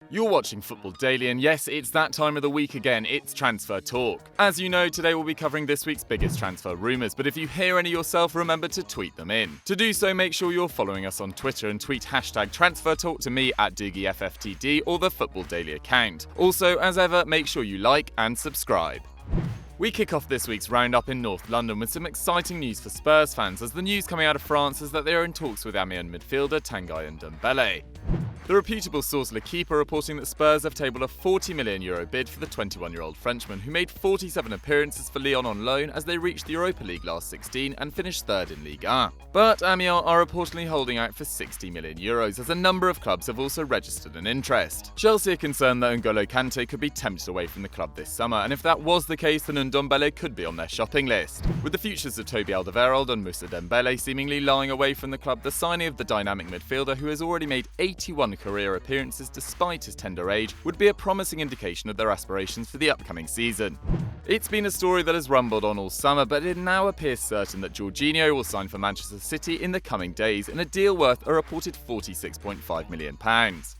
You're watching Football Daily, and yes, it's that time of the week again, it's Transfer Talk. As you know, today we'll be covering this week's biggest transfer rumours, but if you hear any yourself, remember to tweet them in. To do so, make sure you're following us on Twitter and tweet #TransferTalk to me at DoogieFFTD or the Football Daily account. Also, as ever, make sure you like and subscribe. We kick off this week's roundup in North London with some exciting news for Spurs fans, as the news coming out of France is that they are in talks with Amiens midfielder Tanguy Ndombele. The reputable source L'Equipe are reporting that Spurs have tabled a €40 million bid for the 21-year-old Frenchman, who made 47 appearances for Lyon on loan as they reached the Europa League last 16 and finished third in Ligue 1. But Amiens are reportedly holding out for €60 million, as a number of clubs have also registered an interest. Chelsea are concerned that N'Golo Kante could be tempted away from the club this summer, and if that was the case, then Ndombele could be on their shopping list. With the futures of Toby Alderweireld and Moussa Dembele seemingly lying away from the club, the signing of the dynamic midfielder, who has already made 81 career appearances despite his tender age, would be a promising indication of their aspirations for the upcoming season. It's been a story that has rumbled on all summer, but it now appears certain that Jorginho will sign for Manchester City in the coming days in a deal worth a reported £46.5 million.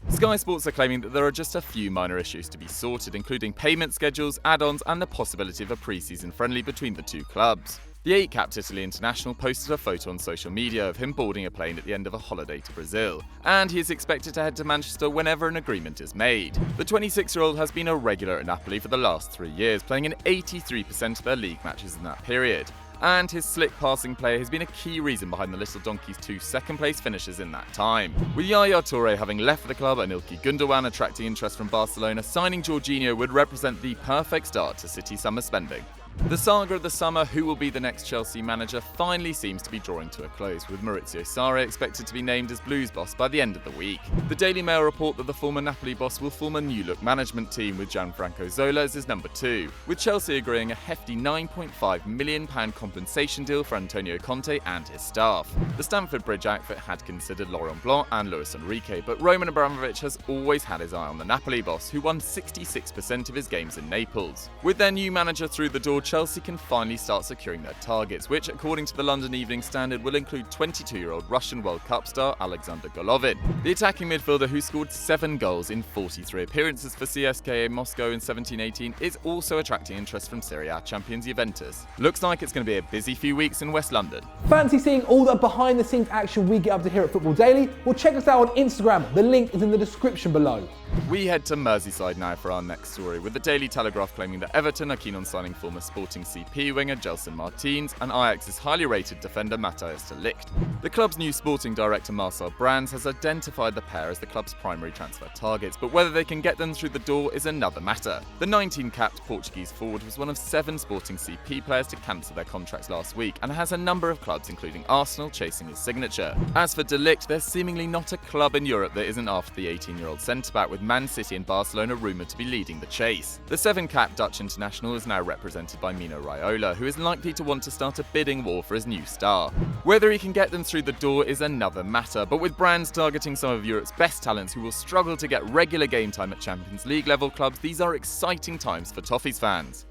Sky Sports are claiming that there are just a few minor issues to be sorted, including payment schedules, add-ons, and the possibility of a pre-season friendly between the two clubs. The 8-capped Italy international posted a photo on social media of him boarding a plane at the end of a holiday to Brazil, and he is expected to head to Manchester whenever an agreement is made. The 26-year-old has been a regular at Napoli for the last 3 years, playing in 83% of their league matches in that period. And his slick passing play has been a key reason behind the Little Donkeys' 2 second-place finishes in that time. With Yaya Touré having left the club and Ilkay Gundogan attracting interest from Barcelona, signing Jorginho would represent the perfect start to City summer spending. The saga of the summer, who will be the next Chelsea manager, finally seems to be drawing to a close, with Maurizio Sarri expected to be named as Blues boss by the end of the week. The Daily Mail report that the former Napoli boss will form a new-look management team with Gianfranco Zola as his number 2, with Chelsea agreeing a hefty £9.5 million compensation deal for Antonio Conte and his staff. The Stamford Bridge outfit had considered Laurent Blanc and Luis Enrique, but Roman Abramovich has always had his eye on the Napoli boss, who won 66% of his games in Naples. With their new manager through the door, Chelsea can finally start securing their targets, which, according to the London Evening Standard, will include 22-year-old Russian World Cup star Alexander Golovin. The attacking midfielder, who scored 7 goals in 43 appearances for CSKA Moscow in 17-18, is also attracting interest from Serie A champions Juventus. Looks like it's going to be a busy few weeks in West London. Fancy seeing all the behind-the-scenes action we get up to here at Football Daily? Well, check us out on Instagram. The link is in the description below. We head to Merseyside now for our next story, with the Daily Telegraph claiming that Everton are keen on signing former Sporting CP winger Gelson Martins and Ajax's highly rated defender Matthijs de Ligt. The club's new sporting director Marcel Brands has identified the pair as the club's primary transfer targets, but whether they can get them through the door is another matter. The 19-capped Portuguese forward was one of 7 Sporting CP players to cancel their contracts last week and has a number of clubs, including Arsenal, chasing his signature. As for de Ligt, there's seemingly not a club in Europe that isn't after the 18-year-old centre-back, with Man City and Barcelona rumoured to be leading the chase. The 7-capped Dutch international is now represented by Mino Raiola, who is likely to want to start a bidding war for his new star. Whether he can get them through the door is another matter, but with Brands targeting some of Europe's best talents who will struggle to get regular game time at Champions League level clubs, these are exciting times for Toffees fans.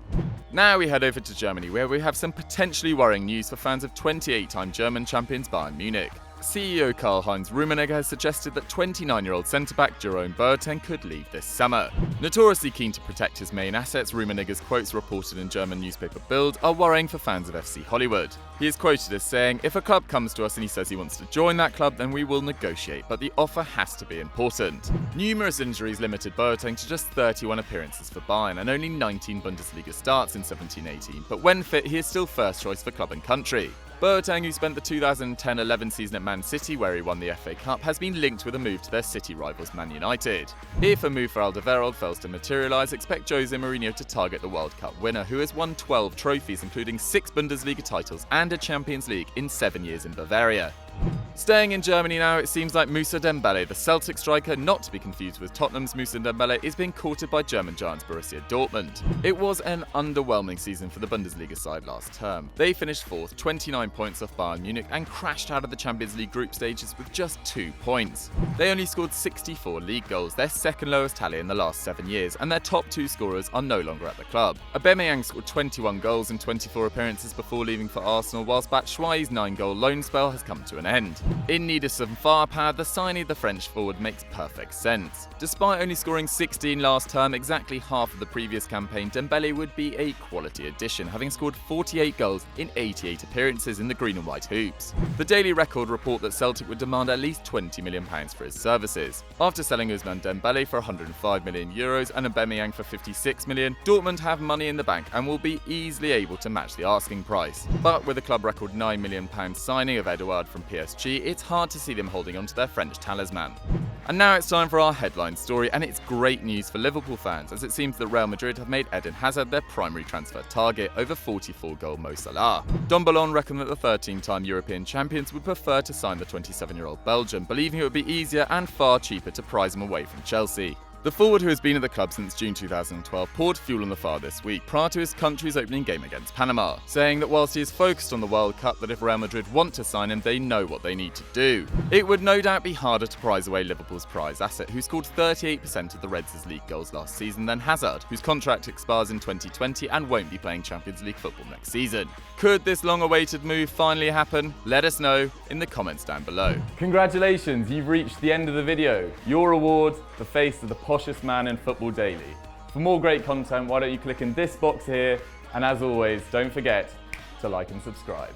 Now we head over to Germany, where we have some potentially worrying news for fans of 28-time German champions Bayern Munich. CEO Karl-Heinz Rummenigge has suggested that 29-year-old centre-back Jerome Boateng could leave this summer. Notoriously keen to protect his main assets, Rummenigge's quotes reported in German newspaper Bild are worrying for fans of FC Hollywood. He is quoted as saying, "If a club comes to us and he says he wants to join that club, then we will negotiate, but the offer has to be important." Numerous injuries limited Boateng to just 31 appearances for Bayern and only 19 Bundesliga starts in 17-18, but when fit, he is still first choice for club and country. Boateng, who spent the 2010-11 season at Man City, where he won the FA Cup, has been linked with a move to their City rivals Man United. If a move for Alderweireld fails to materialise, expect Jose Mourinho to target the World Cup winner, who has won 12 trophies, including 6 Bundesliga titles and a Champions League in 7 years in Bavaria. Staying in Germany now, it seems like Moussa Dembele, the Celtic striker, not to be confused with Tottenham's Moussa Dembele, is being courted by German giants Borussia Dortmund. It was an underwhelming season for the Bundesliga side last term. They finished 4th, 29 points off Bayern Munich, and crashed out of the Champions League group stages with just 2 points. They only scored 64 league goals, their second lowest tally in the last 7 years, and their top 2 scorers are no longer at the club. Aubameyang scored 21 goals in 24 appearances before leaving for Arsenal, whilst Batshuayi's 9-goal loan spell has come to an end. In need of some firepower, the signing of the French forward makes perfect sense. Despite only scoring 16 last term, exactly half of the previous campaign, Dembele would be a quality addition, having scored 48 goals in 88 appearances in the green and white hoops. The Daily Record report that Celtic would demand at least £20 million for his services. After selling Ousmane Dembele for €105 million and Aubameyang for £56 million, Dortmund have money in the bank and will be easily able to match the asking price. But with a club record £9 million signing of Edouard from PSG, it's hard to see them holding on to their French talisman. And now it's time for our headline story, and it's great news for Liverpool fans, as it seems that Real Madrid have made Eden Hazard their primary transfer target over 44-goal Mo Salah. Don Ballon reckoned that the 13-time European champions would prefer to sign the 27-year-old Belgian, believing it would be easier and far cheaper to prize him away from Chelsea. The forward, who has been at the club since June 2012, poured fuel on the fire this week prior to his country's opening game against Panama, saying that whilst he is focused on the World Cup, that if Real Madrid want to sign him, they know what they need to do. It would no doubt be harder to prize away Liverpool's prize asset, who scored 38% of the Reds' league goals last season, than Hazard, whose contract expires in 2020 and won't be playing Champions League football next season. Could this long-awaited move finally happen? Let us know in the comments down below. Congratulations, you've reached the end of the video. Your reward, the face of the poshest man in Football Daily. For more great content, why don't you click in this box here, and as always, don't forget to like and subscribe.